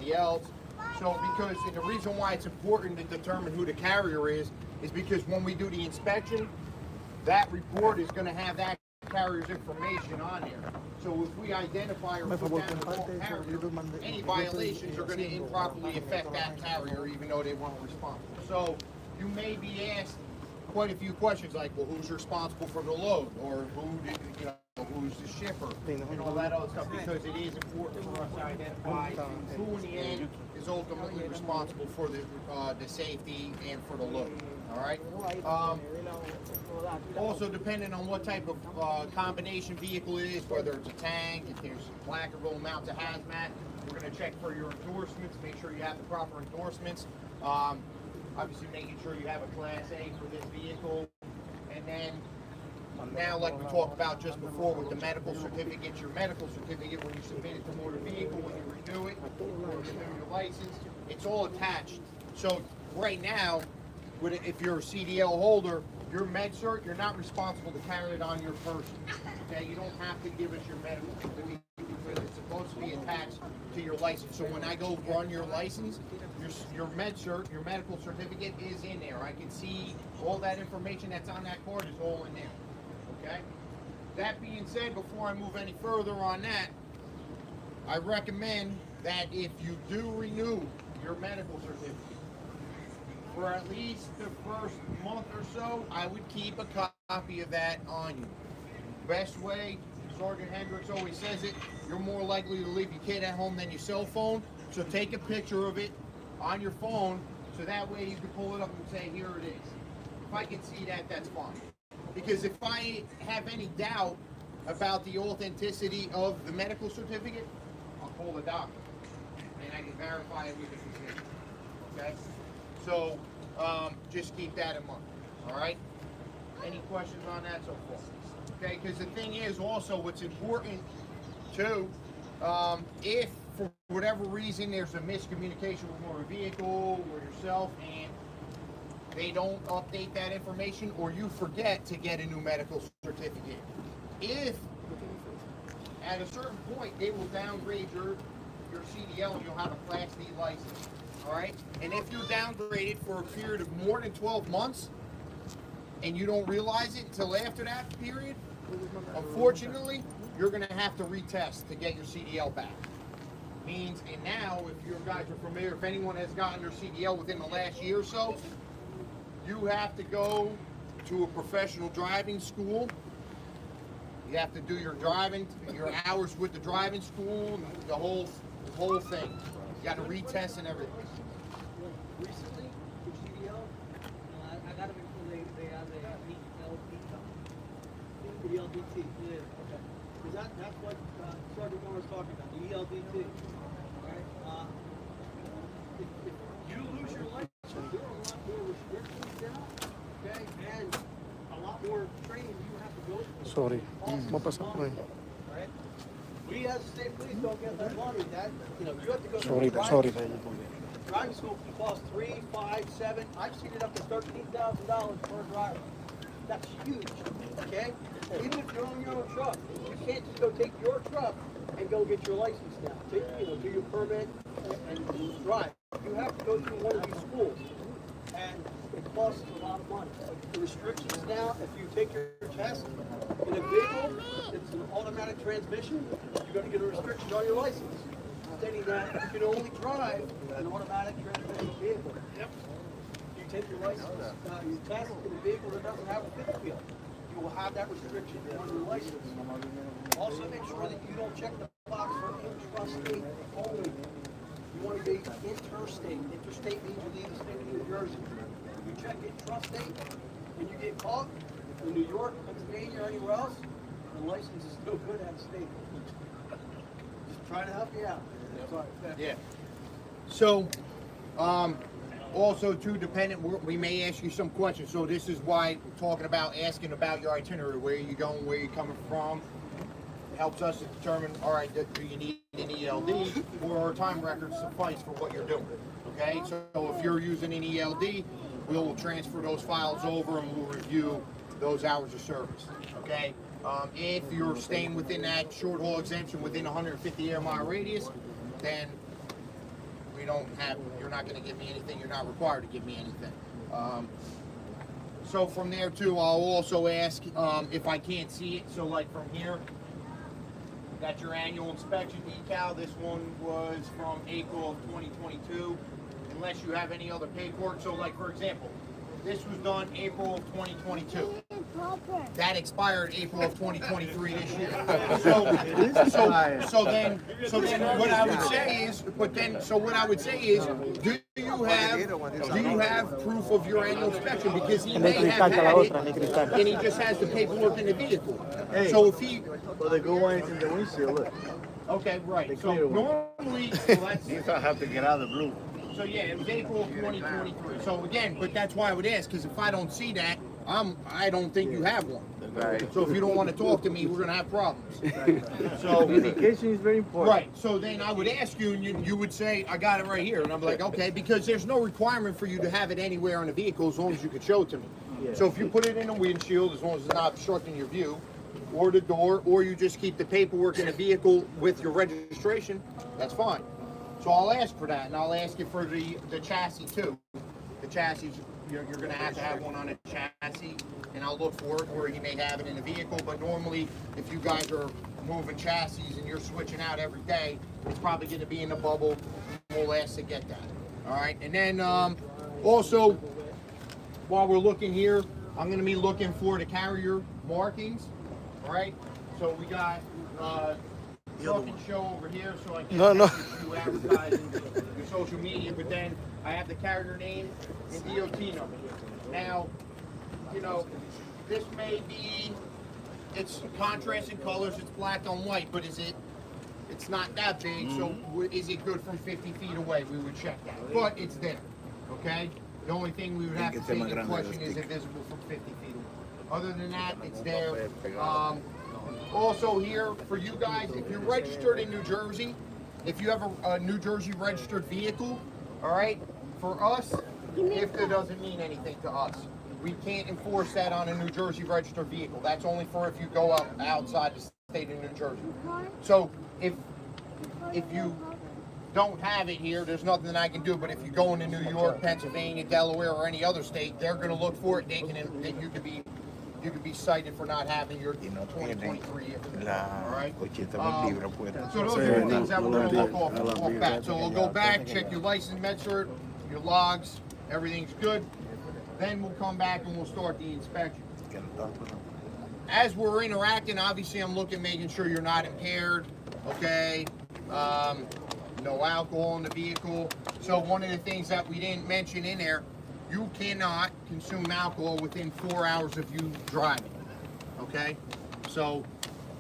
anybody else. So because and the reason why it's important to determine who the carrier is because when we do the inspection, that report is going to have that carrier's information on there. So if we identify or put down the wrong carrier, any violations are going to improperly affect that carrier even though they weren't responsible. So you may be asked quite a few questions like, well, who's responsible for the load, or who's the shipper, and all that other stuff, because it is important for us to identify who in the end is ultimately responsible for the safety and for the load. All right. Also, depending on what type of combination vehicle it is, whether it's a tank, if there's applicable amount to hazmat, we're going to check for your endorsements, make sure you have the proper endorsements. Obviously making sure you have a Class A for this vehicle. And then now, like we talked about just before with the medical certificate, your medical certificate, when you submit it to motor vehicle, when you renew it, or renew your license, it's all attached. So right now, if you're a CDL holder, your med cert, you're not responsible to carry it on your person. Okay, you don't have to give us your medical certificate because it's supposed to be attached to your license. So when I go run your license, your med cert, your medical certificate is in there. I can see all that information that's on that card is all in there. Okay. That being said, before I move any further on that, I recommend that if you do renew your medical certificate, for at least the first month or so, I would keep a copy of that on you. Best way, Sergeant Hendricks always says it, you're more likely to leave your kid at home than your cell phone, so take a picture of it on your phone, so that way you can pull it up and say, here it is. If I can see that, that's fine. Because if I have any doubt about the authenticity of the medical certificate, I'll call the doctor, and I can verify it with the physician. Okay? So, just keep that in mind, all right? Any questions on that so far? Okay, because the thing is also what's important too, if for whatever reason there's a miscommunication with motor vehicle or yourself and they don't update that information or you forget to get a new medical certificate, if at a certain point they will downgrade your CDL and you'll have a Class D license. All right, and if you're downgraded for a period of more than 12 months and you don't realize it until after that period, unfortunately, you're going to have to retest to get your CDL back. Means, and now, if you guys are familiar, if anyone has gotten their CDL within the last year or so, you have to go to a professional driving school. You have to do your driving, your hours with the driving school, the whole thing. You got to retest and everything. Recently, for CDL, I got them until they have the ELDT. Yeah. Okay. Because that's what Sergeant Moore was talking about, the ELDT. Right? If you lose your license, there are a lot more restrictions now, okay, and a lot more training you have to go through. Sorry. Right? We as state police don't get that money. That you have to go Sorry. driving school can cost $3, $5, $7. I've seen it up to $13,000 per driver. That's huge. Okay? Even if you're on your own truck, you can't just go take your truck and go get your license now. Do your permit and drive. You have to go through one of these schools, and it costs a lot of money. The restrictions now, if you take your test in a vehicle, it's an automatic transmission, you're going to get a restriction on your license, stating that you can only drive an automatic transmission vehicle. Yep. You take your license, you test in a vehicle that doesn't have a fifth wheel, you will have that restriction on your license. Also, make sure that you don't check the box for intrastate only. You want to be interstate. Interstate means you leave the state of New Jersey. You check intrastate and you get caught in New York, Pennsylvania, or anywhere else, the license is no good out of state. Just trying to help you out. Sorry. Yeah. So, also too dependent, we may ask you some questions. So this is why we're talking about asking about your itinerary, where you're going, where you're coming from. Helps us to determine, all right, do you need an ELD or time records suffice for what you're doing? Okay, so if you're using an ELD, we'll transfer those files over and we'll review those hours of service. Okay, if you're staying within that short haul exemption within 150 air mile radius, then you're not going to give me anything. You're not required to give me anything. So from there too, I'll also ask if I can't see it. So like from here, got your annual inspection decal. This one was from April of 2022, unless you have any other paperwork. So like for example, this was done April of 2022. That expired April of 2023 this year. So then what I would say is, do you have proof of your annual inspection? Because he may have had it, and he just has the paperwork in the vehicle. Hey, so if he, well, the good one is in the windshield. Look. okay, right. The So clear one. normally, so that's, These I have to get out of the blue. so yeah, it was April of 2023. So again, but that's why I would ask, because if I don't see that, I don't think you have one. Right. So if you don't want to talk to me, we're gonna have problems. So Communication is very important. right. So then I would ask you, and you would say, I got it right here, and I'm like, okay, because there's no requirement for you to have it anywhere on the vehicle as long as you could show it to me. Yeah. So if you put it in a windshield, as long as it's not obstructing your view, or the door, or you just keep the paperwork in the vehicle with your registration, that's fine. So I'll ask for that, and I'll ask you for the chassis too. The chassis, you're going to have one on a chassis, and I'll look for it, or he may have it in the vehicle. But normally, if you guys are moving chassis and you're switching out every day, it's probably going to be in the bubble. We'll ask to get that. All right, and then also, while we're looking here, I'm going to be looking for the carrier markings. All right, so we got Truck and Show over here, so I can you advertising your social media, but then I have the carrier name and DOT number. Now, you know, this may be, it's contrasting colors, it's black on white, but it's not that big, so is it good from 50 feet away? We would check that, but it's there, okay? The only thing we would have to take into question is it visible from 50 feet away. Other than that, it's there. Also here, for you guys, if you're registered in New Jersey, if you have a New Jersey registered vehicle, all right, for us, IFTA doesn't mean anything to us. We can't enforce that on a New Jersey registered vehicle. That's only for if you go outside the state of New Jersey. So if you don't have it here, there's nothing that I can do. But if you go into New York, Pennsylvania, Delaware, or any other state, they're going to look for it. You could be cited for not having your 2023 all right? So those are the things that we're going to look off back. So we'll go back, check your license, MedCert, your logs, everything's good. Then we'll come back and we'll start the inspection. As we're interacting, obviously I'm looking, making sure you're not impaired, okay? No alcohol in the vehicle. So one of the things that we didn't mention in there, you cannot consume alcohol within 4 hours of you driving, okay? So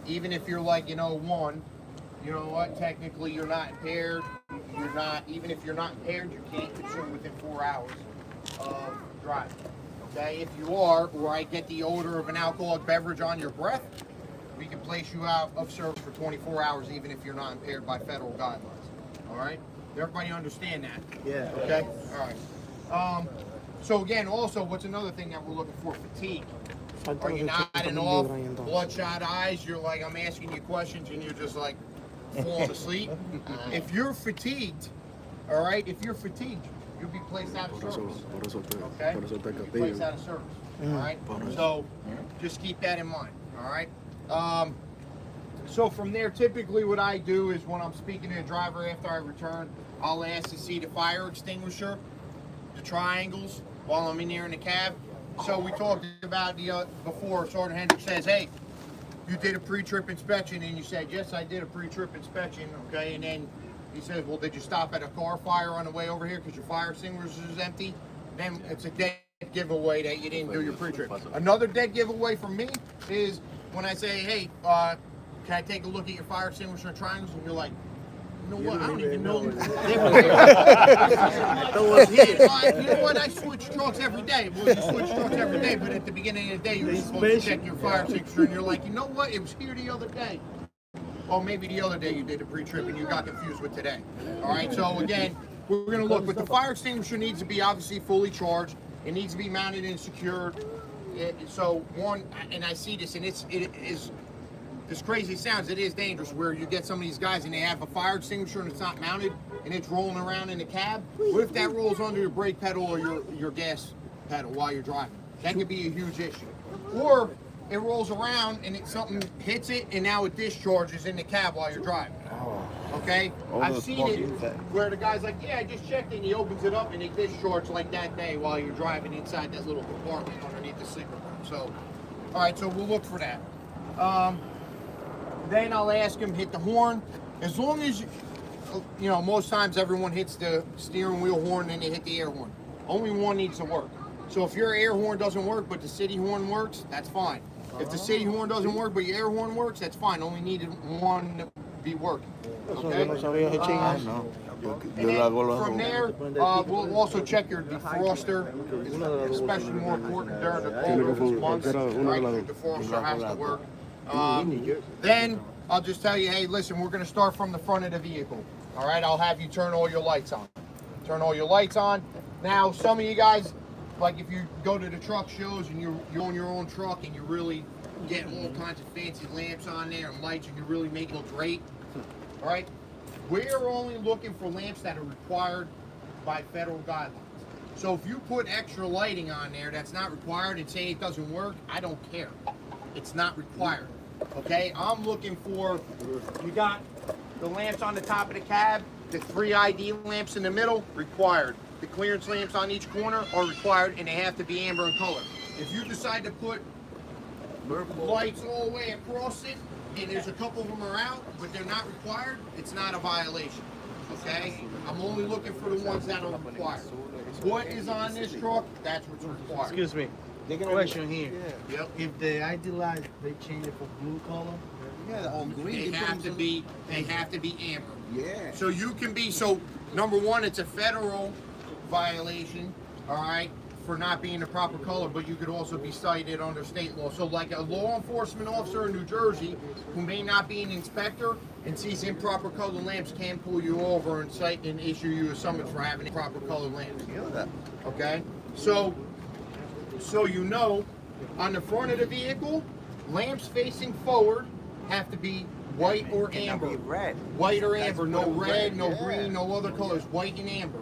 even if you're like, you know what, technically you're not impaired, even if you're not impaired, you can't consume within 4 hours of driving, okay? If you are, or I get the odor of an alcoholic beverage on your breath, we can place you out of service for 24 hours even if you're not impaired by federal guidelines, all right? Does everybody understand that? Yeah. Okay, all right. So again, also, what's another thing that we're looking for? Fatigue. Are you nodding off, bloodshot eyes? You're like, I'm asking you questions and you're just like falling asleep. If you're fatigued, all right, you'll be placed out of service. Okay? You'll be placed out of service. All right? So just keep that in mind. All right? So from there, typically what I do is when I'm speaking to a driver after I return, I'll ask to see the fire extinguisher, the triangles, while I'm in there in the cab. So we talked about before Sergeant Hendricks says, hey, you did a pre-trip inspection, and you said, yes, I did a pre-trip inspection, okay? And then he says, well, did you stop at a car fire on the way over here because your fire extinguisher is empty? Then it's a dead giveaway that you didn't do your pre-trip. Another dead giveaway from me is when I say, hey, can I take a look at your fire extinguisher and triangles? And you're like, you know what? I don't even know. You know what? I switch trucks every day. Well, you switch trucks every day, but at the beginning of the day, you're supposed to check your fire extinguisher, and you're like, you know what? It was here the other day. Well, maybe the other day you did a pre-trip and you got confused with today. All right. So again, we're going to look, but the fire extinguisher needs to be obviously fully charged. It needs to be mounted and secured. So one, and I see this, and it is. As crazy as it sounds, it is dangerous where you get some of these guys and they have a fire extinguisher and it's not mounted. and it's rolling around in the cab, what if that rolls under your brake pedal or your gas pedal while you're driving? That could be a huge issue. Or it rolls around and something hits it and now it discharges in the cab while you're driving. Okay? I've seen it where the guy's like, yeah, I just checked it, and he opens it up and it discharged like that day while you're driving inside that little compartment underneath the sleeper car. So, all right, so we'll look for that. Then I'll ask him hit the horn. As long as, you know, most times everyone hits the steering wheel horn and they hit the air horn. Only one needs to work. So if your air horn doesn't work but the city horn works, that's fine. If the city horn doesn't work but your air horn works, that's fine. Only needed one to be working. Okay? And then from there, we'll also check your defroster. It's especially more important during the colder months. Right? Your defroster has to work. Then I'll just tell you, hey, listen, we're going to start from the front of the vehicle. All right? I'll have you turn all your lights on. Turn all your lights on. Now, some of you guys, like if you go to the truck shows and you own your own truck and you really get all kinds of fancy lamps on there and lights and you really make it look great, all right? We're only looking for lamps that are required by federal guidelines. So if you put extra lighting on there that's not required and say it doesn't work, I don't care. It's not required, okay? I'm looking for, you got the lamps on the top of the cab, the 3 ID lamps in the middle, required. The clearance lamps on each corner are required and they have to be amber in color. If you decide to put lights all the way across it and there's a couple of them are out but they're not required, it's not a violation, okay? I'm only looking for the ones that are required. What is on this truck, that's what's required. Excuse me. Question here. Yep. If the ID lights they change it for blue color, They have to be amber. Yeah. So you can be, so number one, it's a federal violation, all right, for not being the proper color, but you could also be cited under state law. So like a law enforcement officer in New Jersey who may not be an inspector and sees improper colored lamps can pull you over and cite and issue you a summons for having improper colored lamps. Okay? So you know, on the front of the vehicle, lamps facing forward have to be white or amber. White or amber, no red, no green, no other colors, white and amber.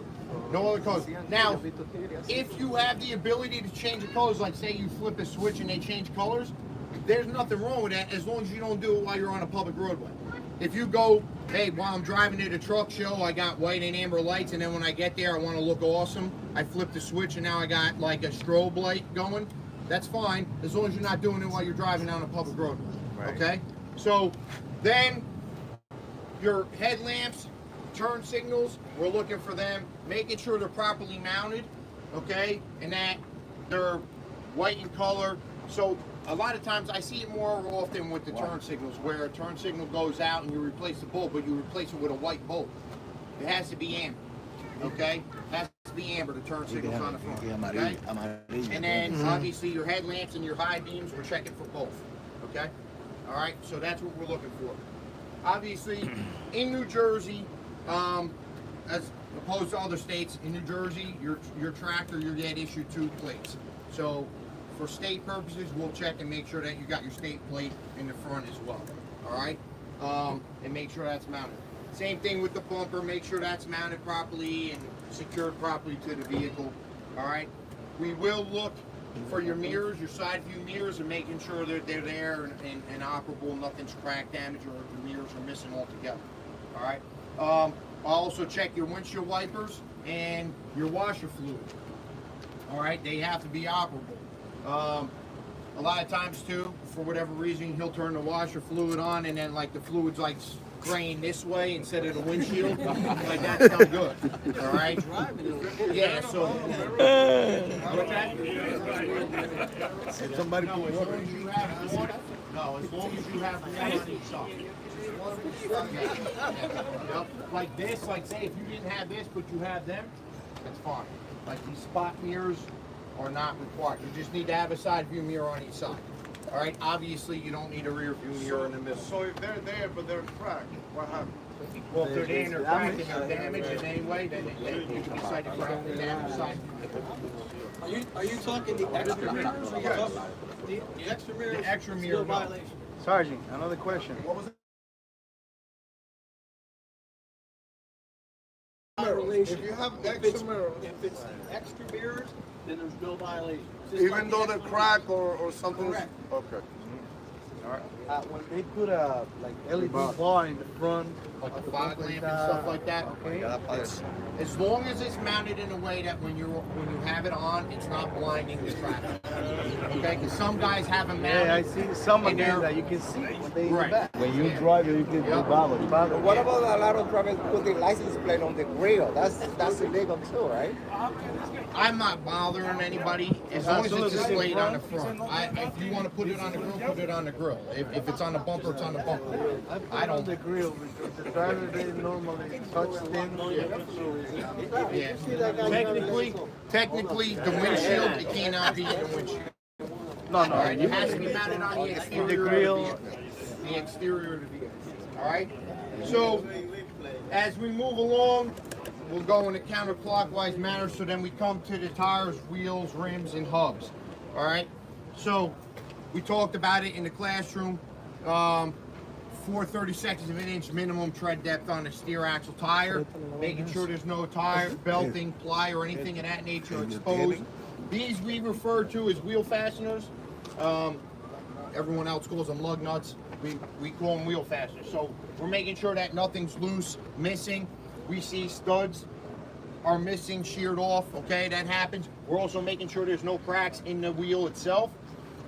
No other colors. Now, if you have the ability to change the colors, like say you flip a switch and they change colors, there's nothing wrong with that as long as you don't do it while you're on a public roadway. If you go, hey, while I'm driving to the truck show, I got white and amber lights, and then when I get there, I want to look awesome, I flip the switch and now I got like a strobe light going, that's fine, as long as you're not doing it while you're driving down a public roadway. Right. Okay? So then your headlamps, turn signals, we're looking for them, making sure they're properly mounted, okay, and that they're white in color. So a lot of times I see it more often with the turn signals where a turn signal goes out and you replace the bulb, but you replace it with a white bulb. It has to be amber, okay? It has to be amber, the turn signals on the front, okay? And then obviously your headlamps and your high beams, we're checking for both, okay? All right, so that's what we're looking for. Obviously, in New Jersey, as opposed to other states, in New Jersey, your tractor, you get issued 2 plates. So for state purposes, we'll check and make sure that you got your state plate in the front as well. All right, and make sure that's mounted. Same thing with the bumper. Make sure that's mounted properly and secured properly to the vehicle. All right. We will look for your mirrors, your side view mirrors, and making sure that they're there and operable, nothing's crack damage or the mirrors are missing altogether. All right. I'll also check your windshield wipers and your washer fluid. All right, they have to be operable. A lot of times too, for whatever reason, he'll turn the washer fluid on and then like the fluid's like spraying this way instead of the windshield. Like that's not good. All right. Yeah. So. What's that? Somebody No, as long as you have water. No, as long as you have water on each side. Yep. Like this, like say if you didn't have this, but you have them, that's fine. Like these spot mirrors are not required. You just need to have a side view mirror on each side. All right. Obviously, you don't need a rear view mirror in the middle. So if they're there but they're cracked, what happens? Well, if they're there and they're cracked and they're damaged in any way, then you can be cited for having damage side. Are you talking the extra mirrors? Or you talking the extra mirrors? The extra mirror, Still no. violation. Sergeant, another question. What was it? violation. If you have If extra it's- mirrors, If it's extra mirrors, then there's no violation. Just even like though the they extra crack or something. Correct. Okay. When they put a like LED bar in the front, Like of the the fog bumper, lamp and stuff like that. Okay. It's, as long as it's mounted in a way that when you have it on, it's not blinding the traffic. Okay, because some guys have them mounted. Yeah, I see some and again they're- that you can see when they in Right. the back. When you drive, you can Yeah. do bother. But what about a lot of drivers putting license plate on the grill? That's illegal too, right? I'm not bothering anybody as long as it's displayed on the front. If you want to put it on the grill, put it on the grill. If it's on the bumper, it's on the bumper. I I don't don't. the grill because the driver they normally touch them. Yeah. Technically, the windshield it cannot be in the windshield. No, All right, it has to be mounted on the the exterior. grill. Of the vehicle. The exterior of the vehicle. All right. So as we move along, we'll go in a counterclockwise manner. So then we come to the tires, wheels, rims, and hubs. All right. So we talked about it in the classroom. 4/32 of an inch minimum tread depth on a steer axle tire, making sure there's no tire, belting, ply, or anything of that nature exposed. These we refer to as wheel fasteners. Everyone else calls them lug nuts. We call them wheel fasteners. So we're making sure that nothing's loose, missing. We see studs are missing, sheared off. Okay, that happens. We're also making sure there's no cracks in the wheel itself.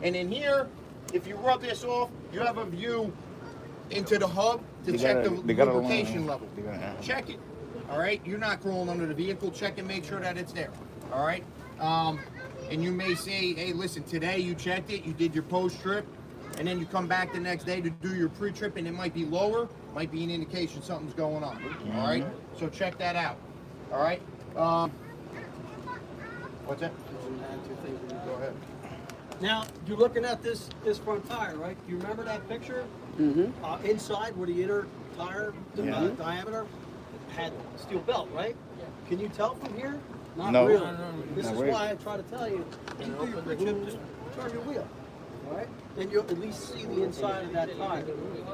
And in here, if you rub this off, you have a view into the hub to check the lubrication level. Check it. All right, you're not crawling under the vehicle. Check and make sure that it's there. All right. And you may say, hey, listen, today you checked it, you did your post trip, and then you come back the next day to do your pre trip, and it might be lower, might be an indication something's going on. All right. So check that out. All right. What's that? Go ahead. Now, you're looking at this front tire, right? Do you remember that picture? Mm-hmm. Inside, where the inner tire diameter had steel belt, right? Can you tell from here? Not No. really. This Not is really. why I try to tell you, when you do your pre-trip, just turn your wheel, all right? Then you'll at least see the inside of that tire.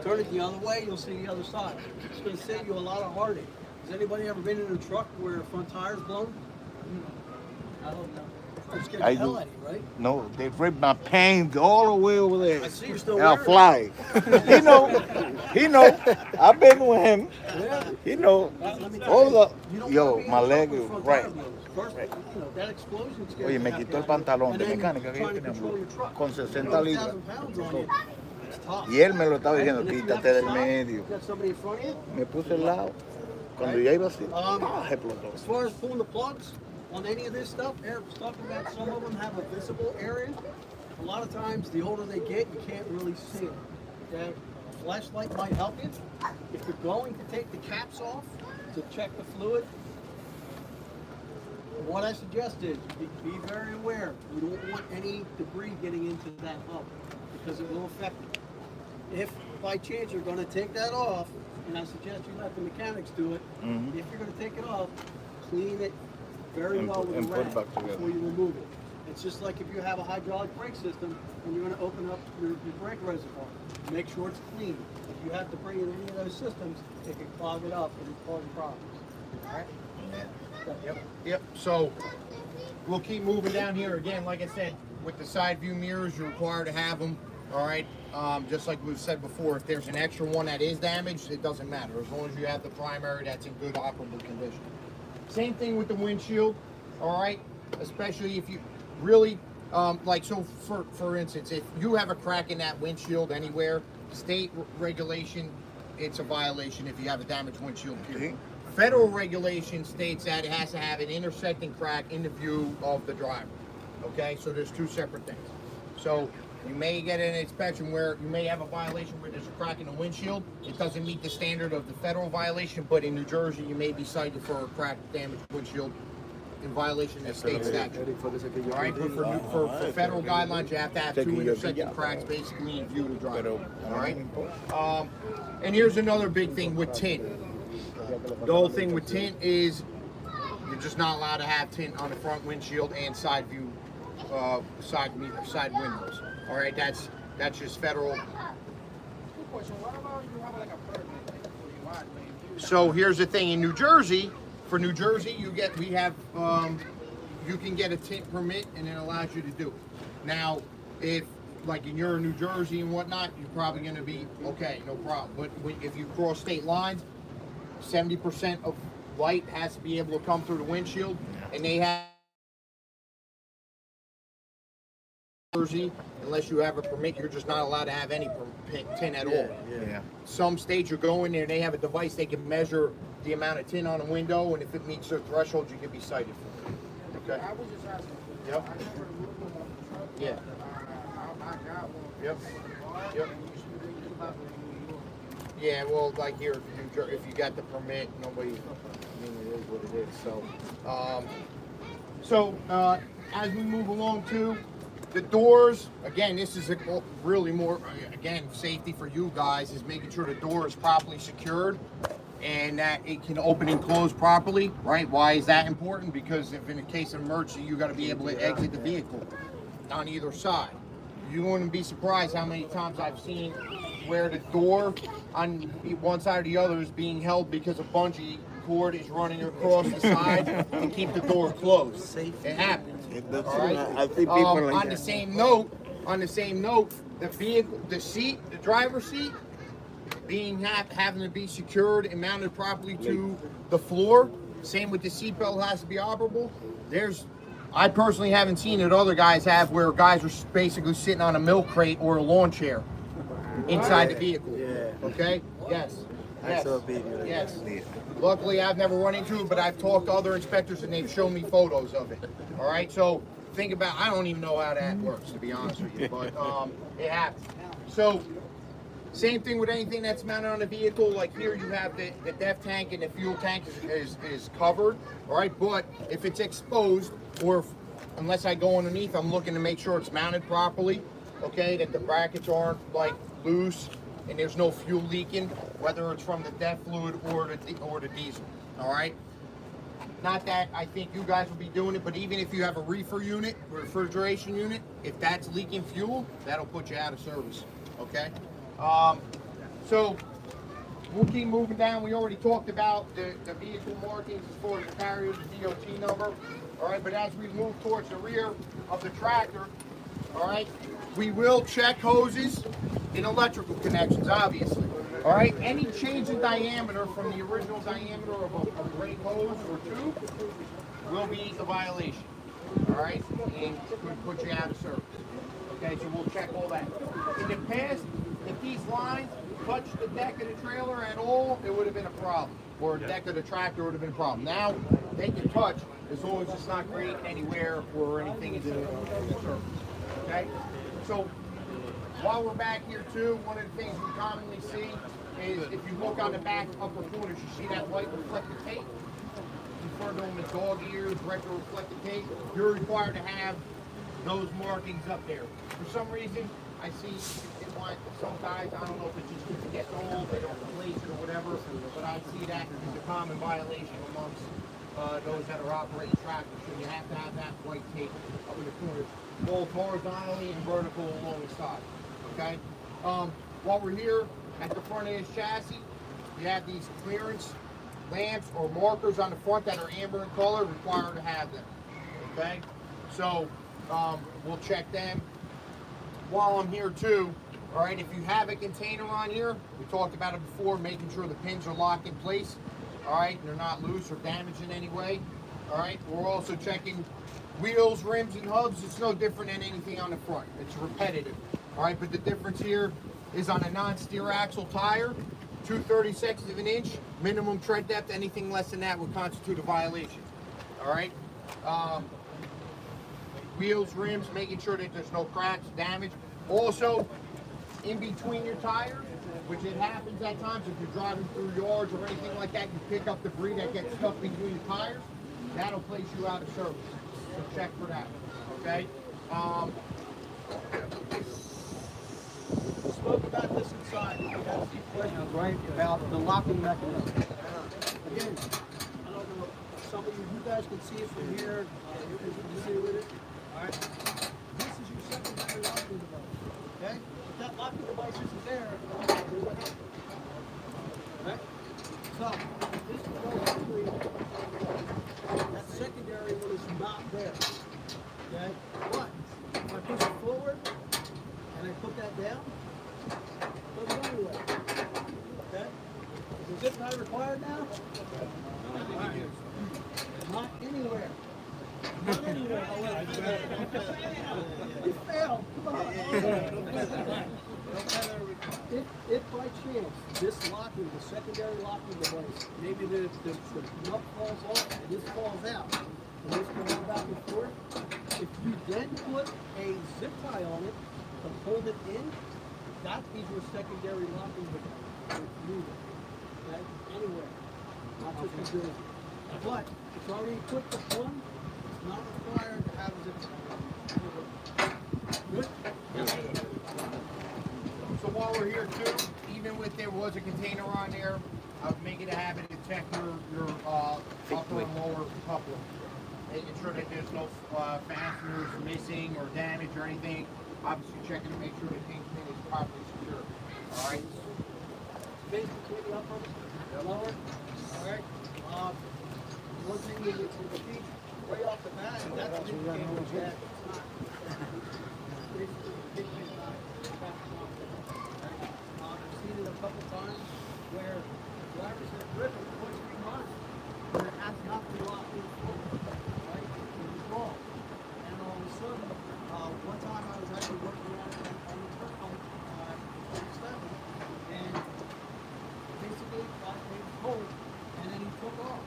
Turn it the other way, you'll see the other side. It's going to save you a lot of heartache. Has anybody ever been in a truck where the front tire's blown? I don't know. It scared I the hell do. out of you, right? No, they ripped my paint all the way over there. I see you're still I'll wearing fly. He know. I've been with him. Yeah. He know. Let me tell All you, the, you don't yo, wanna be in my a leg truck is with front right. tire blows. First, you know, that explosion scares Oye, the me heck quitó el out of you. pantalón And de then mecánica que yo trying to tenía control your truck. con You 60 know, libras. 1,000 pounds on you. It's tough. Y él me lo estaba Right? diciendo, And if you have quítate to del stop, medio. you got somebody in front of you. Me puse al lado. Cuando ya iba así, se explotó. As far as pulling the plugs on any of this stuff, Eric's talking about some of them have a visible area. A lot of times, the older they get, you can't really see them. Okay? A flashlight might help you. If you're going to take the caps off to check the fluid, what I suggest is be very aware. We don't want any debris getting into that hub because it will affect it. If by chance you're going to take that off, and I suggest you let the mechanics do it, if you're going to take it off, clean it very well with a and put it rag back together. before you remove it. It's just like if you have a hydraulic brake system and you're going to open up your brake reservoir. Make sure it's clean. If you have to bring in any of those systems, it can clog it up and cause problems. All right? Yep. So we'll keep moving down here again. Like I said, with the side view mirrors, you're required to have them. All right. Just like we've said before, if there's an extra one that is damaged, it doesn't matter as long as you have the primary that's in good operable condition. Same thing with the windshield. All right. Especially if you really like, so for instance, if you have a crack in that windshield anywhere, state regulation, it's a violation if you have a damaged windshield period. Federal regulation states that it has to have an intersecting crack in the view of the driver. Okay, so there's two separate things. So you may get an inspection where you may have a violation where there's a crack in the windshield. It doesn't meet the standard of the federal violation, but in New Jersey you may be cited for a cracked, damaged windshield in violation of state statute. All right, but for federal guidelines, you have to have two intersecting cracks basically in view of the driver. All right. And here's another big thing with tint. The whole thing with tint is you're just not allowed to have tint on the front windshield and side view, side windows. All right, that's just federal. So here's the thing: in New Jersey, for New Jersey, you can get a tint permit, and it allows you to do it. Now, if like you're in New Jersey and whatnot, you're probably going to be okay, no problem. But if you cross state lines, 70% of light has to be able to come through the windshield, and they have Jersey, unless you have a permit, you're just not allowed to have any tint at all. Yeah. Some states you go in there and they have a device they can measure the amount of tint on a window, and if it meets their threshold, you can be cited for it. Okay. I was just asking. Yep. I never looked on the truck. Yeah. I got one. Yep. Yep. Yeah, well, like here, if you got the permit, nobody, I mean, it is what it is. So, as we move along too, the doors, again, this is really more, again, safety for you guys is making sure the door is properly secured and that it can open and close properly, right? Why is that important? Because if in a case of emergency, you got to be able to exit the vehicle on either side. You wouldn't be surprised how many times I've seen where the door on one side or the other is being held because a bungee cord is running across the side to keep the door closed. It happens. All right? I see people like on that. the same note, the vehicle, the seat, the driver's seat, having to be secured and mounted properly to the floor. Same with the seatbelt has to be operable. I personally haven't seen it. Other guys have, where guys are basically sitting on a milk crate or a lawn chair inside the vehicle. Yeah. Okay. Yes. I saw a video. Yes. Luckily, I've never run into it, but I've talked to other inspectors and they've shown me photos of it. All right. So think about. I don't even know how that works, to be honest with you, but it happens. So. Same thing with anything that's mounted on a vehicle. Like here, you have the def tank and the fuel tank is covered. All right, but if it's exposed, or unless I go underneath, I'm looking to make sure it's mounted properly. Okay, that the brackets aren't like loose and there's no fuel leaking, whether it's from the def fluid or the diesel. All right. Not that I think you guys will be doing it, but even if you have a reefer unit, refrigeration unit, if that's leaking fuel, that'll put you out of service. Okay. So we'll keep moving down. We already talked about the vehicle markings as far as the carrier, the DOT number. All right, but as we move towards the rear of the tractor, all right, we will check hoses and electrical connections, obviously. All right, any change in diameter from the original diameter of a brake hose or tube will be a violation. All right, and could put you out of service. Okay, so we'll check all that. In the past, if these lines touched the deck of the trailer at all, it would have been a problem. Or the deck of the tractor would have been a problem. Now, they can touch as long as it's not creating any wear or anything into the surface. Okay? So, while we're back here too, one of the things we commonly see is if you look on the back upper corners, you see that white reflective tape. Refer to them as dog ears, retro reflective tape. You're required to have those markings up there. For some reason, I see some guys, I don't know if it's just because it gets old, they don't replace it or whatever, but I see that as a common violation amongst those that are operating tractors. So you have to have that white tape up in the corners, both horizontally and vertical along the side. Okay? While we're here at the front of this chassis, you have these clearance lamps or markers on the front that are amber in color, required to have them. Okay? So we'll check them. While I'm here too, all right, if you have a container on here, we talked about it before, making sure the pins are locked in place, all right, and they're not loose or damaged in any way, all right. We're also checking wheels, rims, and hubs. It's no different than anything on the front. It's repetitive, all right, but the difference here is on a non-steer axle tire, 2/32 of an inch, minimum tread depth. Anything less than that would constitute a violation, all right. Wheels, rims, making sure that there's no cracks, damage. Also, in between your tires, which it happens at times if you're driving through yards or anything like that, you pick up debris that gets stuck between the tires, that'll place you out of service. So check for that, okay? We spoke about this inside. We had a few questions, right, about the locking mechanism. Again, I don't know, some of you guys can see it from here. You can see with it. All right. This is your secondary locking device. Okay? If that locking device isn't there, there's a okay? So, this is basically That secondary one is not there. Okay? But if I push it forward and I put that down, it doesn't go anywhere. Okay? Is zip tie required now? Not anywhere. Not anywhere. You failed. Come on. If by chance this locking, the secondary locking device, maybe the nut falls off and this falls out, and this goes back and forth, if you then put a zip tie on it to hold it in, that is your secondary locking device. Move it. Okay? Anywhere. Not just a building. But it's already equipped with one. It's not required to have a zip tie. Good? So while we're here too, even if there was a container on there, I would make it a habit to check your upper and lower coupler. Making sure that there's no fasteners missing or damage or anything. Obviously checking to make sure the thing is properly secure. Alright? Basically the upper, lower. Alright? One thing that you can see right off the bat, and that's the indicator that it's not. Basically, the big thing about it is I've seen it a couple times where drivers have driven 23 months where it has not been locked in forward, right? It was wrong. And all of a sudden, one time I was actually working on the turn on 37, and basically got a hold, and then he took off.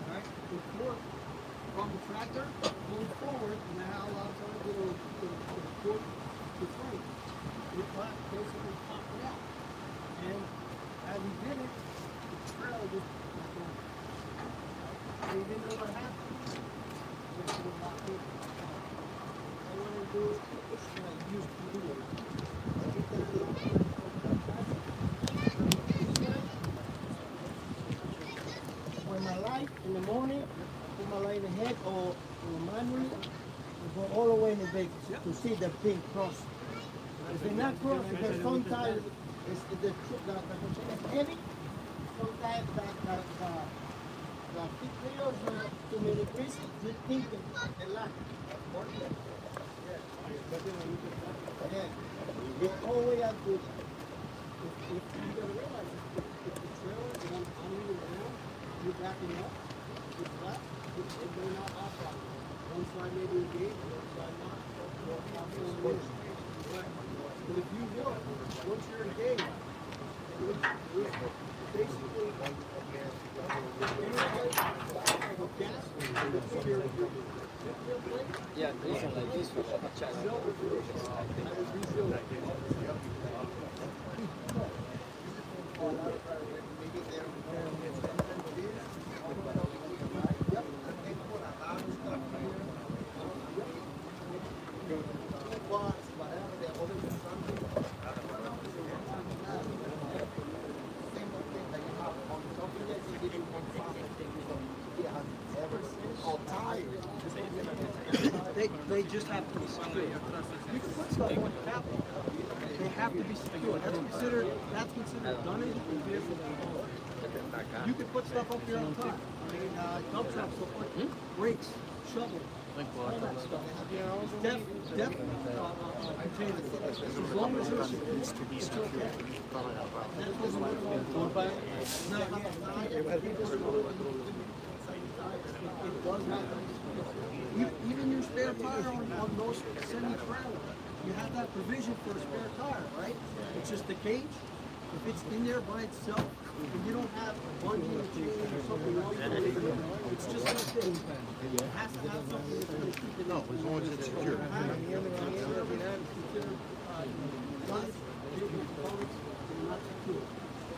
Right? The fork from the tractor going forward, and now a lot of times it'll fork the frame. It basically popped it out. And as he did it, the trailer just went on. And he didn't know what happened. Just it was locked in. All I wanted to do is use the video. Get that when my light in the morning, I put my light ahead or manually, I go all the way in the vehicle to see the pink cross. If they're not crossed, because sometimes it's the container is heavy, sometimes the pictures to me the grease, you think the light. Yeah. Go all the way out to, if you don't realize, if the trailer is on the ground, you're backing up, it's flat, it may not operate. One side may be engaged, the other side not. But if you look, once you're engaged, basically, Yeah, this one like this one. They just have to be secure. You can put stuff on the cabinet. They have to be secure. That's considered dunnage and vehicle control. You can put stuff up here on top. I mean, dump trucks, brakes, shovels, all that stuff. Definitely containers. As long as you're secure, it's okay. It does happen. Even your spare tire on those semi-trailers, you have that provision for a spare tire, right? It's just the cage. If it's in there by itself, and you don't have a bungee or chain or something else, it's just like this. It has to have something that's going to keep it. No, as long as it's secure.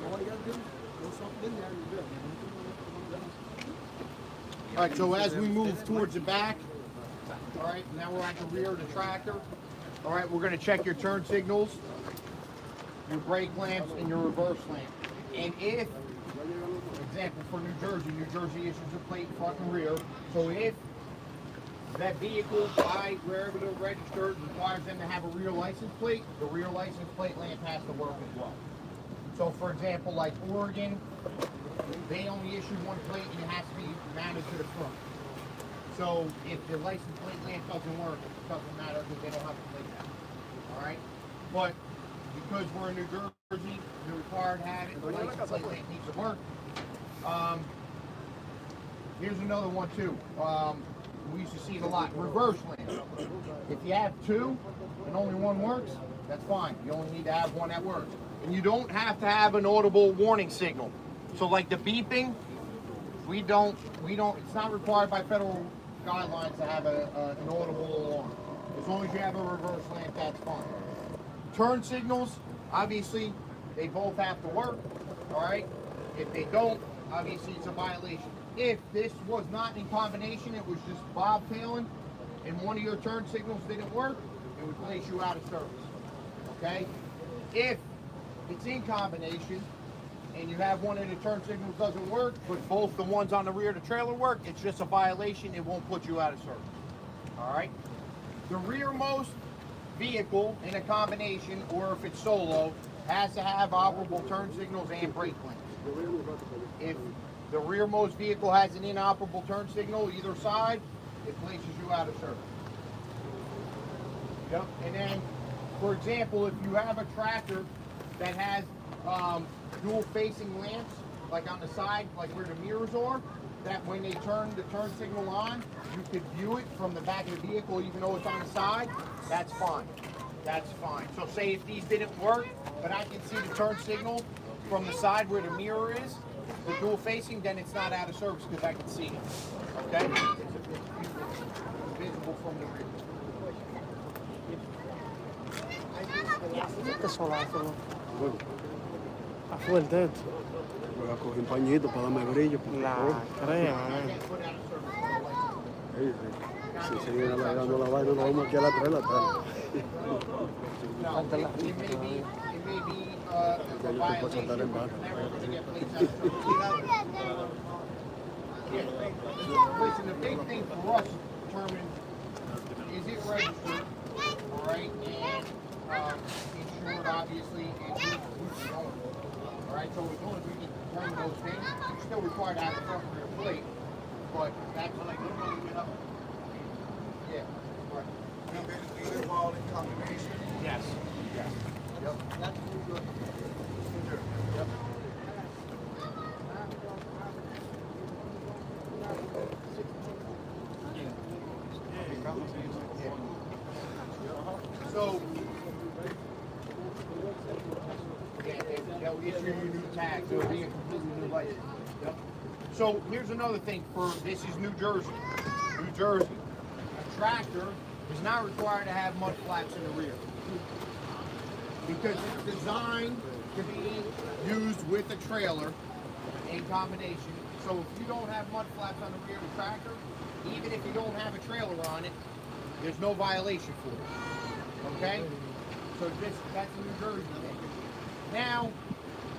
All you gotta do is throw something in there and you're good. All right, so as we move towards the back, all right, now we're at the rear of the tractor. All right, we're gonna check your turn signals, your brake lamps, and your reverse lamp. And if, for example, for New Jersey issues a plate front and rear, so if that vehicle, by wherever they're registered, requires them to have a rear license plate, the rear license plate lamp has to work as well. So for example, like Oregon, they only issue one plate and it has to be mounted to the front. So if the license plate lamp doesn't work, it doesn't matter because they don't have the plate now. All right? But because we're in New Jersey, you're required to have it. The license plate lamp needs to work. Here's another one too. We used to see it a lot. Reverse lamp. If you have two and only one works, that's fine. You only need to have one that works. And you don't have to have an audible warning signal. So like the beeping, we don't, it's not required by federal guidelines to have an audible alarm. As long as you have a reverse lamp, that's fine. Turn signals, obviously, they both have to work, all right? If they don't, obviously it's a violation. If this was not in combination, it was just bobtailing, and one of your turn signals didn't work, it would place you out of service, okay? If it's in combination, and you have one of the turn signals doesn't work, but both the ones on the rear of the trailer work, it's just a violation, it won't put you out of service, all right? The rearmost vehicle in a combination, or if it's solo, has to have operable turn signals and brake lamps. If the rearmost vehicle has an inoperable turn signal either side, it places you out of service. Yep. And then, for example, if you have a tractor that has dual facing lamps, like on the side, like where the mirrors are, that when they turn the turn signal on, you could view it from the back of the vehicle even though it's on the side, that's fine. That's fine. So say if these didn't work, but I can see the turn signal from the side where the mirror is, the dual facing, then it's not out of service because I can see it. Okay? It's visible from the rear. Este solazo. Está fuerte esto. Voy a coger un pañito para darme brillo. La crema, Can't put out of service with a license. Si siguen alargando la vaina, nos vamos aquí a la trela atrás. No, it may be a violation, but you're never going to get police out of service. Yeah. Listen, the big thing for us to determine is it registered, all right, and insured, obviously, and who's going. All right, so as long as we can determine those things, you're still required to have the front rear plate, but that's like when we get up. Yeah. Right. Yes. Yes. Yep. That's good. Yep. So, yeah, they'll issue you new tags. It'll be a completely new license. Yep. So here's another thing for this is New Jersey. New Jersey. A tractor is not required to have mud flaps in the rear because it's designed to be used with a trailer in combination. So if you don't have mud flaps on the rear of the tractor, even if you don't have a trailer on it, there's no violation for it. Okay? So that's a New Jersey thing. Now,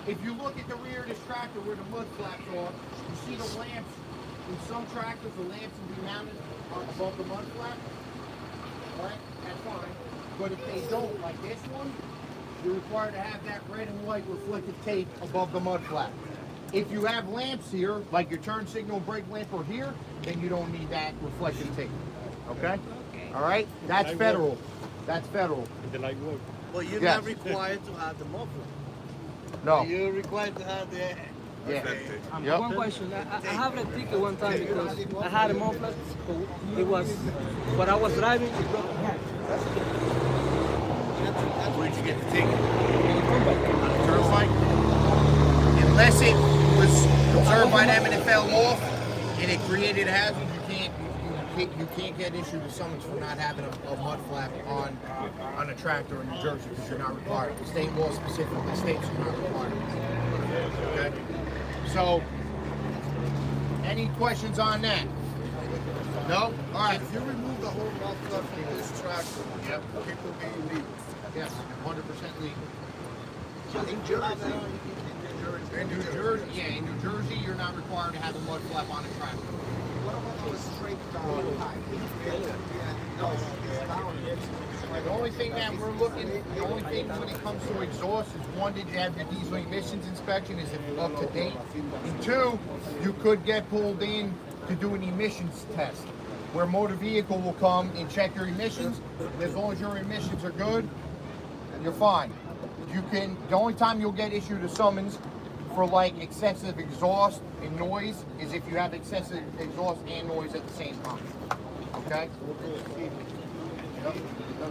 if you look at the rear of this tractor where the mud flaps are, you see the lamps. In some tractors, the lamps will be mounted above the mud flap. Alright? That's fine. But if they don't, like this one, you're required to have that red and white reflective tape above the mud flap. If you have lamps here, like your turn signal brake lamp are here, then you don't need that reflective tape. Okay? Alright? That's federal. That's federal. But you're Yes. not required to have the muffler. No. You're required to have the. Yeah. Yep. One question. I have a ticket one time because I had a muffler. It was, when I was driving, it broke my hand. Where'd you get the ticket? On the turnpike? Unless it was observed by them and it fell off and it created a hazard, you can't get issued a summons for not having a mud flap on a tractor in New Jersey because you're not required. The state law specifically states you're not required. Okay? So, any questions on that? No? All right. If you remove the whole mouth flap from this tractor, Yep. people being legal. Yes, 100% legal. In Jersey. In New Jersey, yeah, in New Jersey, you're not required to have a mud flap on a tractor. What about the straight down pipe? The only thing thing that we're looking, the only thing when it comes to exhaust is one, did you have your diesel emissions inspection? Is it up to date? And two, you could get pulled in to do an emissions test, where motor vehicle will come and check your emissions. As long as your emissions are good, you're fine. You can, the only time you'll get issued a summons for like excessive exhaust and noise is if you have excessive exhaust and noise at the same time. Okay?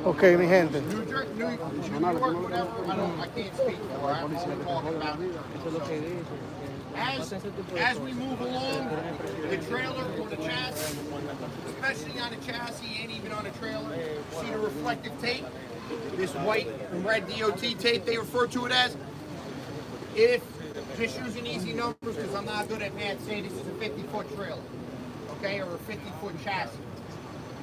Okay, mi gente. New York, whatever, I can't speak for. I'm only talking about as we move along, the trailer or the chassis, especially on a chassis and even on a trailer, see the reflective tape, this white and red DOT tape they refer to it as. If, just using easy numbers because I'm not good at math, say this is a 50-foot trailer, okay, or a 50-foot chassis.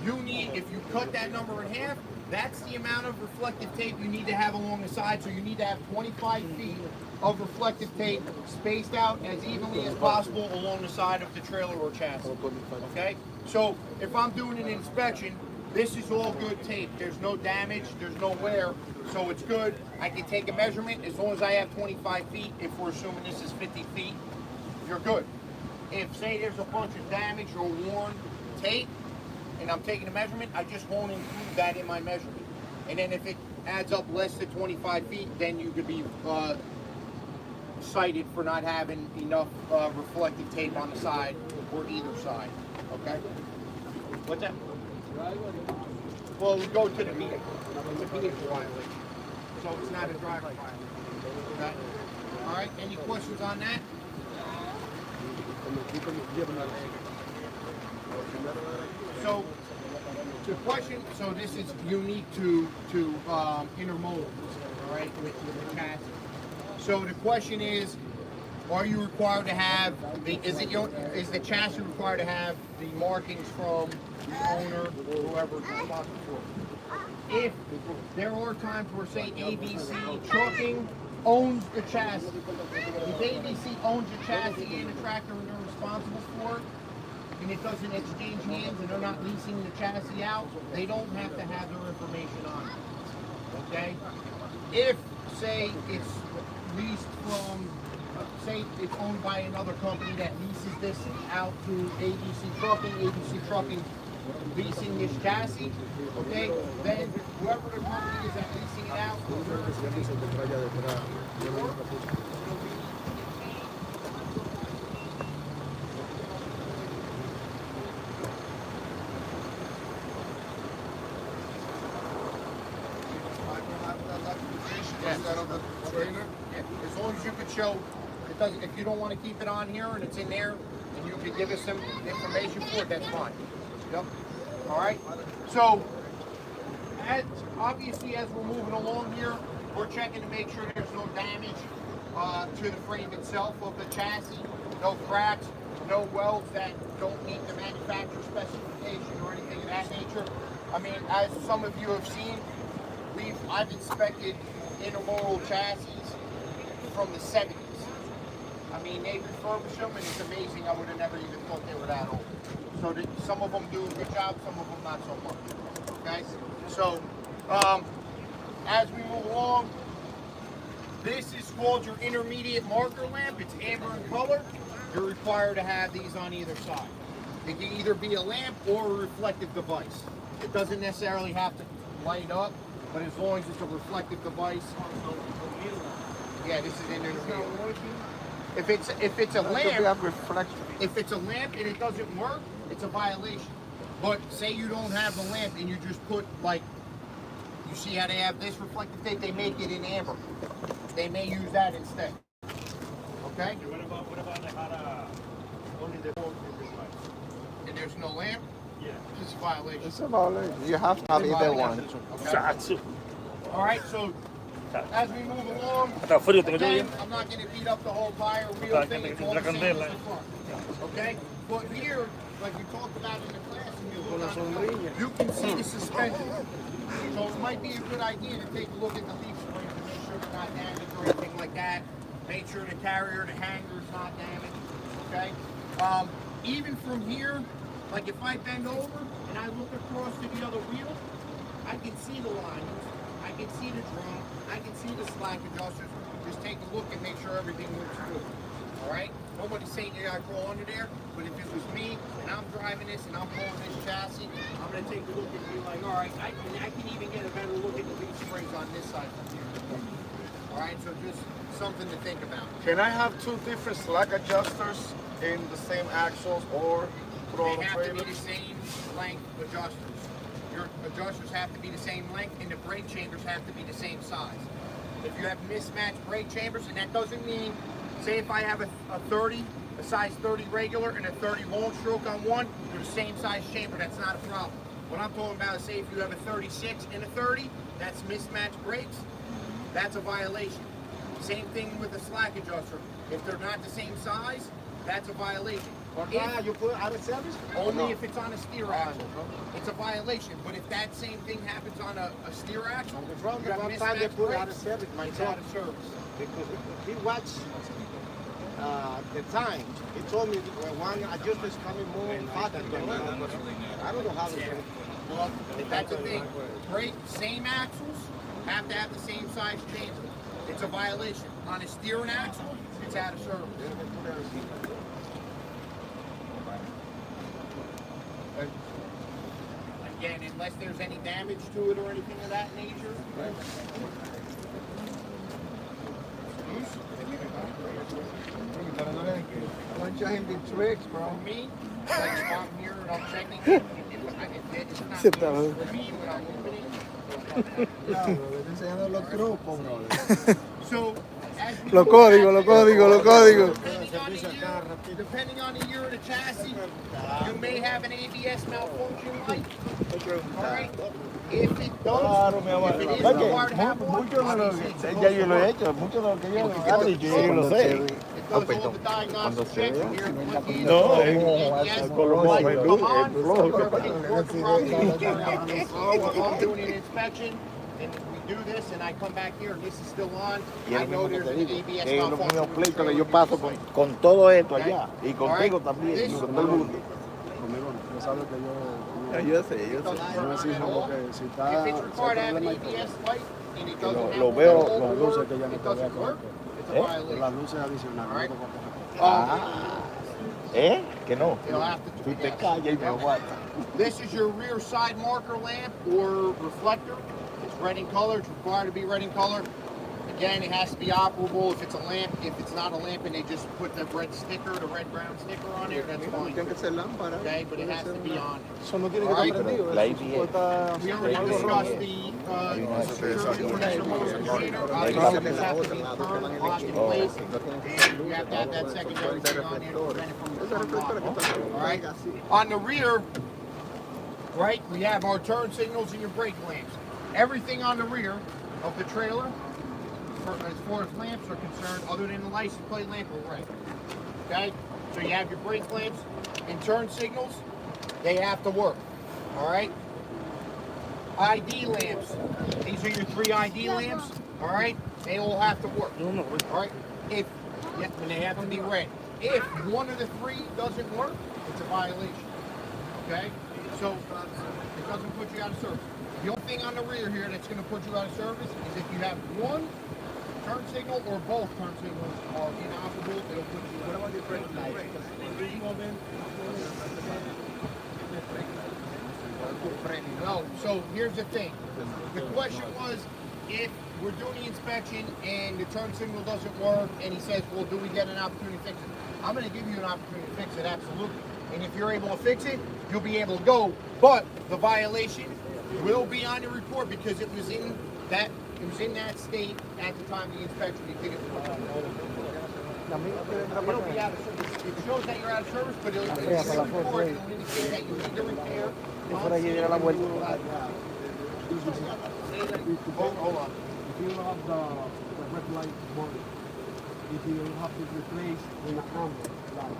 You need, if you cut that number in half, that's the amount of reflective tape you need to have along the side. So you need to have 25 feet of reflective tape spaced out as evenly as possible along the side of the trailer or chassis. Okay? So if I'm doing an inspection, this is all good tape. There's no damage, there's no wear, so it's good. I can take a measurement as long as I have 25 feet. If we're assuming this is 50 feet, you're good. If, say, there's a bunch of damage or worn tape, and I'm taking a measurement, I just won't include that in my measurement. And then if it adds up less than 25 feet, then you could be cited for not having enough reflective tape on the side or either side. Okay? What's that? Well, we go to the vehicle. It's a vehicle violation. So it's not a driver violation. Okay? All right, any questions on that? So the question, so this is unique to intermodal, all right, with the chassis. So the question is, are you required to have is the chassis required to have the markings from the owner or whoever is responsible for it? If there are times where, say, ABC Trucking owns the chassis, if ABC owns the chassis and the tractor and they're responsible for it, and it doesn't exchange hands and they're not leasing the chassis out, they don't have to have their information on it. Okay? If, say, it's leased from, say it's owned by another company that leases this out to ABC Trucking leasing this chassis, okay, then whoever the company is that leasing it out, Instead of the trailer? yeah, as long as you could show, it doesn't, if you don't want to keep it on here and it's in there, and you could give us some information for it, that's fine. Yep. All right. So, obviously, as we're moving along here, we're checking to make sure there's no damage to the frame itself of the chassis, no cracks, no welds that don't meet the manufacturer specification or anything of that nature. I mean, as some of you have seen, I've inspected intermodal chassis from the 70s. I mean, they refurbish them, and it's amazing. I would have never even thought they were that old. So some of them do a good job, some of them not so much. Okay? So, as we move along, this is called your intermediate marker lamp. It's amber in color. You're required to have these on either side. It can either be a lamp or a reflective device. It doesn't necessarily have to light up, but as long as it's a reflective device. Yeah, this is intermediate. If it's a lamp and it doesn't work, it's a violation. But say you don't have the lamp and you just put, like, you see how they have this reflective tape? They make it in amber. They may use that instead. Okay? What about the only the And there's no lamp? Yeah. It's a violation. It's a violation. You have to have either one. Okay? All right, so as we move along, again, I'm not going to beat up the whole tire wheel thing. It's all the same as the front. Okay? But here, like we talked about in the class, you can see the suspension. So it might be a good idea to take a look at the leaf springs to make sure they're not damaged or anything like that. Make sure the carrier, the hanger is not damaged. Okay? Even from here, like if I bend over and I look across to the other wheel, I can see the lines I can see the drum, I can see the slack adjusters. Just take a look and make sure everything looks good. All right? Nobody's saying you gotta crawl under there, but if it was me and I'm driving this and I'm pulling this chassis, I'm gonna take a look and be like, all right, I can even get a better look at the leaf springs on this side from here. All right, so just something to think about. Can I have two different slack adjusters in the same axles or put all They the have to be trailers? the same length adjusters. Your adjusters have to be the same length, and the brake chambers have to be the same size. If you have mismatched brake chambers, and that doesn't mean, say if I have a 30, a size 30 regular, and a 30 long stroke on one, they're the same size chamber, that's not a problem. What I'm talking about is, say if you have a 36 and a 30, that's mismatched brakes, that's a violation. Same thing with the slack adjuster. If they're not the same size, that's a violation. You put it out of service? Only if it's on a steer axle. It's a violation. But if that same thing happens on a steer axle, you have One time they mismatched put it out of brakes, service. My it's son, out of service. because he watched the time. He told me when one adjuster is coming more faster than the other. I don't know how to do it. Well, that's the thing. Brake, same axles have to have the same size chamber. It's a violation. On a steering axle, it's out of service. Again, unless there's any damage to it or anything of that nature. Don't show him the tricks, bro. For me, like if I'm here and I'm checking it, if it's not used for me when I'm moving it. Enseñando los trucos, bro. So, as we Los go códigos, back, los códigos, los códigos. Depending on the year of the chassis, you may have an ABS malfunction light. Alright? If it does, if it is required to have one, obviously it's supposed to work. mucho de lo que yo lo sé. It does all the diagnostic checks and here click in, No, ABS, con los light móviles, come on, el flojo. everything's working properly, you turn on. If I'm doing an inspection and we do this and I come back here and this is still on, Y es I lo know mismo que there's te an digo, ABS que es lo malfunction. mismo pleito que yo paso con todo esto allá y contigo Alright. también y This- con todo el mundo. Conmigo no. Tú sabes que yo Yo sé, yo sé. no exijo lo que si está If it's si required to hay have an problema ABS light and it doesn't have lo one veo, at all, las or luces que ya no it te voy a doesn't work, coger. it's a ¿Eh? violation. las luces adicionales. Alright. No te puedo coger. Que no. They'll have to Tú te yes. callas y me aguantas. This is your rear side marker lamp or reflector. It's red in color. It's required to be red in color. Again, it has to be operable. If it's a lamp, if it's not a lamp and they just put the red sticker, the red brown sticker on there, that's fine. Tiene que ser lámpara. Okay, but it has to be on. Eso no tiene que Alright. estar prendido. La Eso ABS. puede We estar already algo rojo. discussed the security connection motor container. Obviously, this has to be turned, locked in place, and you have to have that secondary thing on there to prevent it from unlocking. All right. On the rear, right, we have our turn signals and your brake lamps. Everything on the rear of the trailer, as far as lamps are concerned, other than the license plate lamp, are red. Okay, so you have your brake lamps and turn signals; they have to work. All right. ID lamps. These are your 3 ID lamps. All right, they all have to work. All right. If and they have to be red. If one of the 3 doesn't work, it's a violation. Okay, so it doesn't put you out of service. The only thing on the rear here that's going to put you out of service is if you have one turn signal or both turn signals are inoperable. It'll put you. What about your brake lights? No. So here's the thing. The question was, if we're doing the inspection and the turn signal doesn't work, and he says, "Well, do we get an opportunity to fix it?" I'm going to give you an opportunity to fix it, absolutely. And if you're able to fix it, you'll be able to go. But the violation will be on your report because it was in that state at the time of the inspection. You think it'll be out of service. It shows that you're out of service, but it'll indicate that you need to repair. Por ahí llega la vuelta. Hold on. If you have the red light body, if you have to replace the amber light,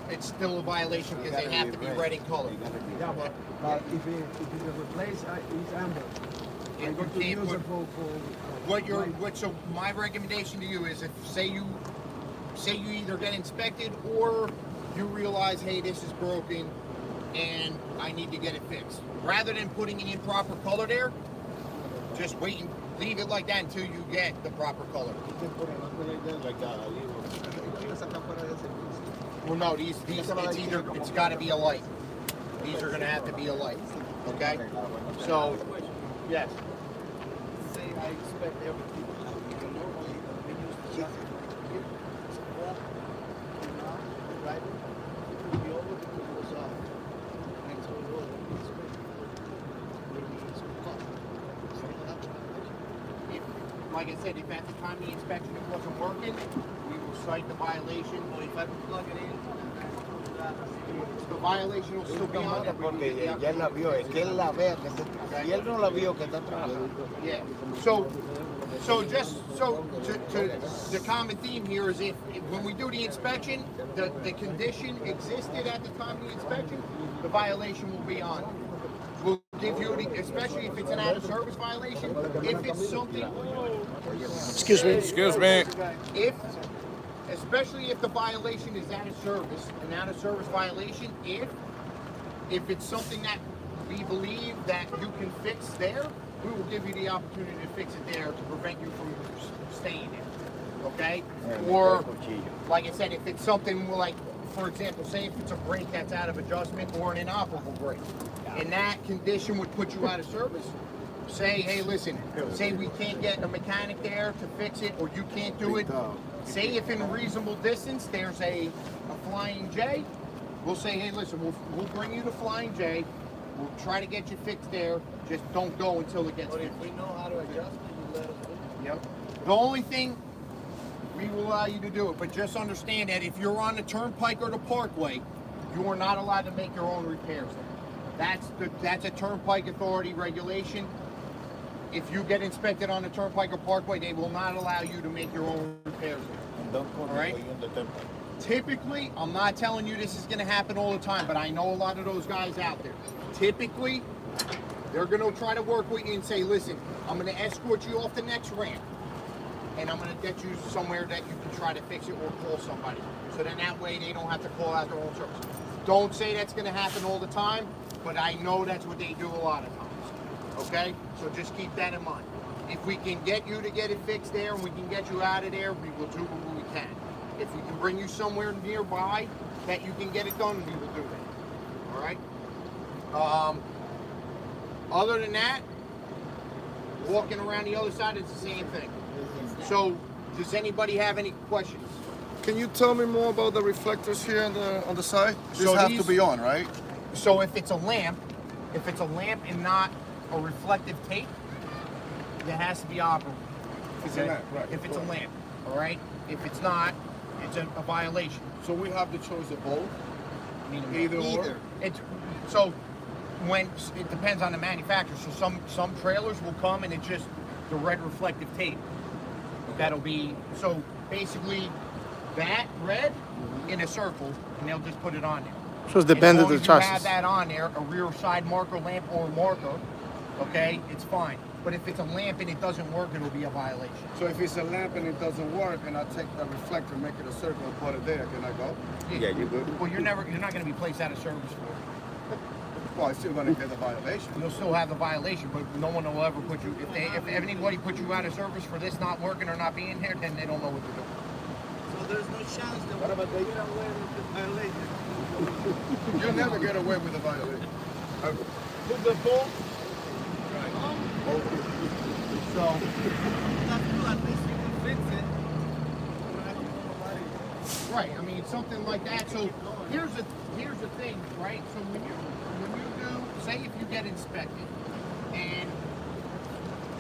It's still a violation because they have to be red in color. yeah, but if you replace it's amber, And I'm going to you can't use put it for so my recommendation to you is if say you either get inspected or you realize, hey, this is broken and I need to get it fixed. Rather than putting an improper color there, just wait and leave it like that until you get the proper color. Well, no, it's got to be a light. These are going to have to be a light. Okay? So, yes. Say I expect everything. Normally, we use the just right? We always goes off. And so we always Like I said, if at the time the inspection it wasn't working, we will cite the violation. Or if I plug it in, The violation will still be on there. Porque ya él la vio, es que él la vea, que si él no la vio, que está trabajando. Yeah. The common theme here is if when we do the inspection, the condition existed at the time of the inspection, the violation will be on. We'll give you, especially if it's an out-of-service violation, if it's something. Excuse me. Especially if the violation is out of service, an out-of-service violation, if it's something that we believe that you can fix there, we will give you the opportunity to fix it there to prevent you from staying there. Okay? Or, like I said, if it's something like, for example, say if it's a brake that's out of adjustment or an inoperable brake, and that condition would put you out of service, say, hey, listen, say we can't get a mechanic there to fix it, or you can't do it. Say if in a reasonable distance there's a Flying J, we'll say, hey, listen, we'll bring you to Flying J. We'll try to get you fixed there. Just don't go until it gets but fixed. if we know how to adjust it, you let us do it. Yep. The only thing, we will allow you to do it, but just understand that if you're on the turnpike or the parkway, you are not allowed to make your own repairs there. That's a turnpike authority regulation. If you get inspected on the turnpike or parkway, they will not allow you to make your own repairs there. All right? Typically, I'm not telling you this is going to happen all the time, but I know a lot of those guys out there. Typically, they're going to try to work with you and say, listen, I'm going to escort you off the next ramp, and I'm going to get you somewhere that you can try to fix it or call somebody. So then that way they don't have to call out their own service. Don't say that's going to happen all the time, but I know that's what they do a lot of times. Okay? So just keep that in mind. If we can get you to get it fixed there and we can get you out of there, we will do what we can. If we can bring you somewhere nearby that you can get it done, we will do that. All right? Other than that, walking around the other side is the same thing. So, does anybody have any questions? Can you tell me more about the reflectors here on the side? These So have these- to be on, right? So if it's a lamp and not a reflective tape, it has to be operable. It's a lamp, right. If it's a lamp, all right? If it's not, it's a violation. So we have the choice of both? Either or. It's so when it depends on the manufacturer. So some trailers will come and it's just the red reflective tape. That'll be so basically that red in a circle, and they'll just put it on there. So it depends on the As long as you have chassis. that on there, a rear side marker lamp or marker, okay, it's fine. But if it's a lamp and it doesn't work, it'll be a violation. So if it's a lamp and it doesn't work, and I take the reflector, make it a circle, and put it there, can I go? Yeah, you good. Well, you're not going to be placed out of service for it. Well, I'm still gonna get the violation. You'll still have the violation, but no one will ever put you. If anybody puts you out of service for this not working or not being here, then they don't know what to do. So there's no chance that we're going to get away with the violation. You'll never get away with a violation. Put the full. So That's cool, at least you can fix it. right, I mean something like that. So here's the thing, right? So when you do, say if you get inspected, and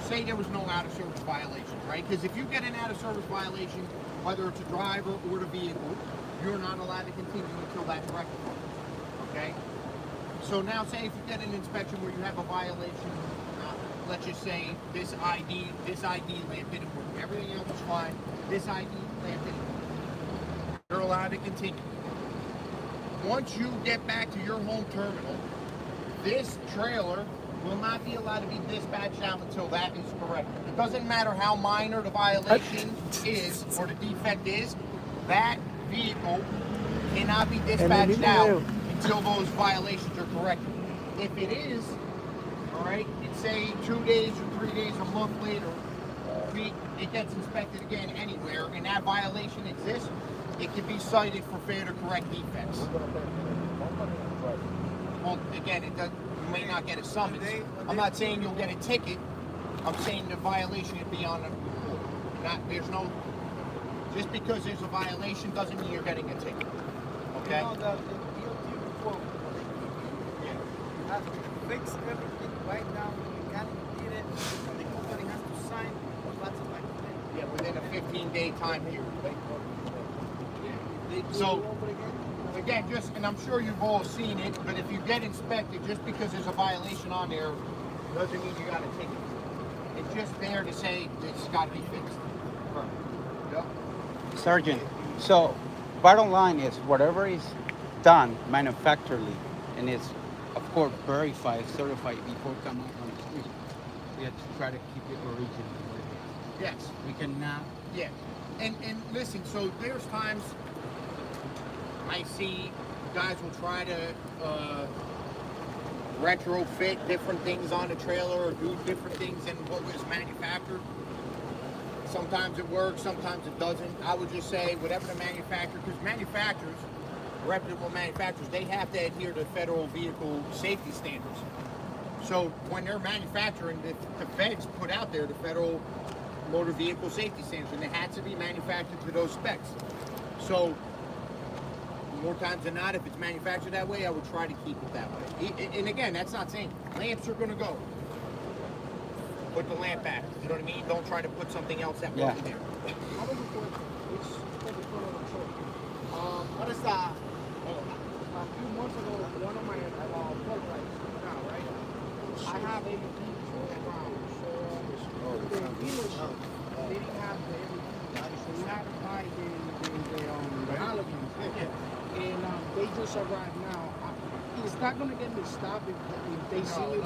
say there was no out of service violation, right? Because if you get an out of service violation, whether it's a driver or the vehicle, you're not allowed to continue until that's rectified. Okay? So now say if you get an inspection where you have a violation, let's just say this ID lamp didn't work. Everything else was fine. This ID lamp didn't work. You're allowed to continue. Once you get back to your home terminal, this trailer will not be allowed to be dispatched out until that is corrected. It doesn't matter how minor the violation is or the defect is, that vehicle cannot be dispatched out until those violations are corrected. If it is all right? And say 2 days or 3 days, a month later, it gets inspected again anywhere, and that violation exists, it can be cited for failure to correct defects. Well, again, you may not get a summons. I'm not saying you'll get a ticket. I'm saying the violation would be on the report. Just because there's a violation doesn't mean you're getting a ticket. Okay? You know, the DOT report, you have to fix everything right now. You can't get it, and the company has to sign lots of like. Yeah, within a 15-day time period. They do So, it over again. again, and I'm sure you've all seen it, but if you get inspected, just because there's a violation on there, doesn't mean you got a ticket. It's just there to say it's got to be fixed. Yep. Sergeant, so bottom line is whatever is done manufacturally and is, of course, verified, certified before coming on the street, we have to try to keep it original. Yes. We cannot. Yeah. And listen, so there's times I see guys will try to retrofit different things on the trailer or do different things than what was manufactured. Sometimes it works, sometimes it doesn't. I would just say whatever the manufacturer, because manufacturers, reputable manufacturers, they have to adhere to federal vehicle safety standards. So when they're manufacturing, the feds put out there the federal motor vehicle safety standards, and they had to be manufactured to those specs. So more times than not, if it's manufactured that way, I would try to keep it that way. And again, that's not saying lamps are going to go. Put the lamp back. You know what I mean? Don't try to put something else that wasn't there. How does it work? It's like in front of the truck. What is that? A few months ago, one of my plug lights went out, right? I have LEDs all around. So the dealership, they didn't have the LEDs. So we had to buy the halogens. And they just arrived now. Is that going to get me stopped if they see me?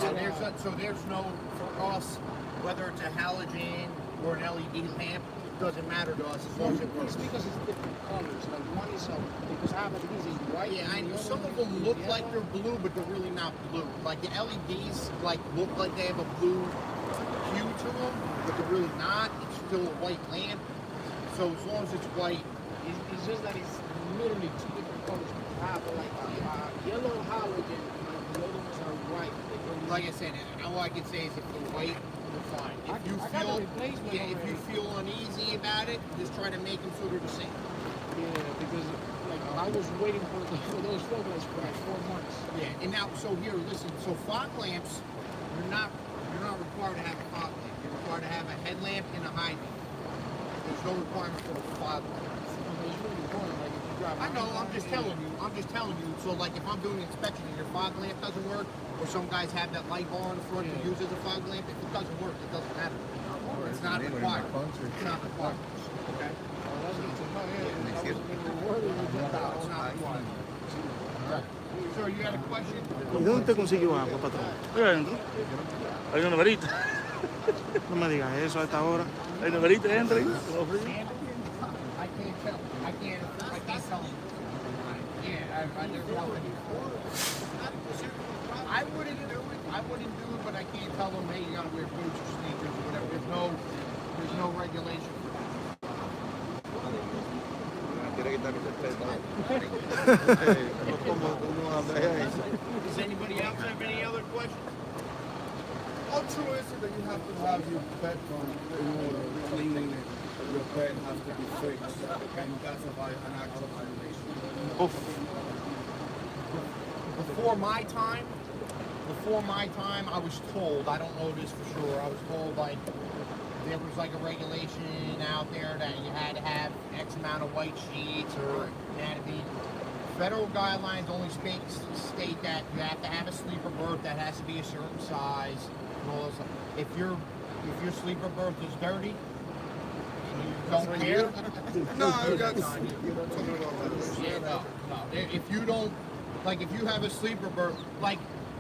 So there's no, for us, whether it's a halogen or an LED lamp, it doesn't matter to us as long as it works. It's because it's different colors. Like one is because I have LEDs is white. Yeah, I know some of them look like they're blue, but they're really not blue. Like the LEDs, look like they have a blue hue to them, but they're really not. It's still a white lamp. So as long as it's white, it's just that it's literally two different colors. I have like yellow halogen, and the other ones are white. like I said, all I can say is if they're white, they're fine. If you feel uneasy about it, just try to make them so they're the same. Yeah, because like I was waiting for those photos for like 4 months. Yeah, and now here, listen. So fog lamps, you're not required to have a fog lamp. You're required to have a headlamp and a high beam. There's no requirement for a fog lamp. It's really important. Like if you drive. I know. I'm just telling you. So like if I'm doing an inspection and your fog lamp doesn't work, or some guys have that light bar in front to use as a fog lamp, if it doesn't work, it doesn't matter. It's not required. It's not required. Okay. Sir, you had a question? ¿Y dónde te consiguió agua, patrón? Ahí adentro. Hay una neverita. No me digas eso a esta hora. Hay neverita, entra ahí. I can't tell. I can't tell you. Yeah, there's nothing. I wouldn't do it, but I can't tell them, hey, you gotta wear boots or sneakers or whatever. There's no regulation for that. Does anybody else have any other questions? How true is it that you have to have your pet phone in order cleaning your pet has to be fixed and that's an actual violation? Before my time, I was told, I don't know this for sure, I was told there was a regulation out there that you had to have X amount of white sheets or it had to be. Federal guidelines only state that you have to have a sleeper berth that has to be a certain size and all this stuff. If your sleeper berth is dirty, you don't care. No, I got No. If you don't, if you have a sleeper berth,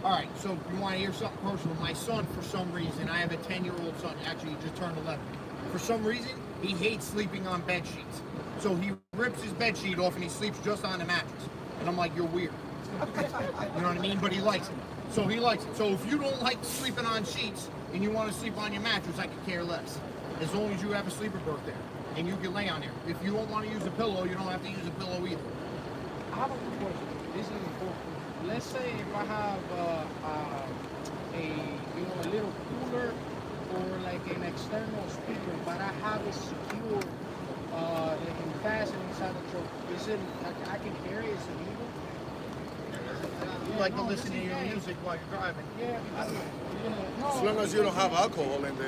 all right, so you want to hear something personal. My son, for some reason, I have a 10-year-old son, actually he just turned 11. For some reason, he hates sleeping on bed sheets. So he rips his bed sheet off and he sleeps just on the mattress. And I'm like, you're weird. You know what I mean? But he likes it. So he likes it. So if you don't like sleeping on sheets and you want to sleep on your mattress, I could care less. As long as you have a sleeper berth there and you can lay on there. If you don't want to use a pillow, you don't have to use a pillow either. I have a good question. This is important. Let's say if I have a little cooler or like an external speaker, but I have it secure and fastened inside the truck. Is it like I can carry it? Is it legal? You like to listen to your music while you're driving. Yeah. As long as you don't have alcohol in there.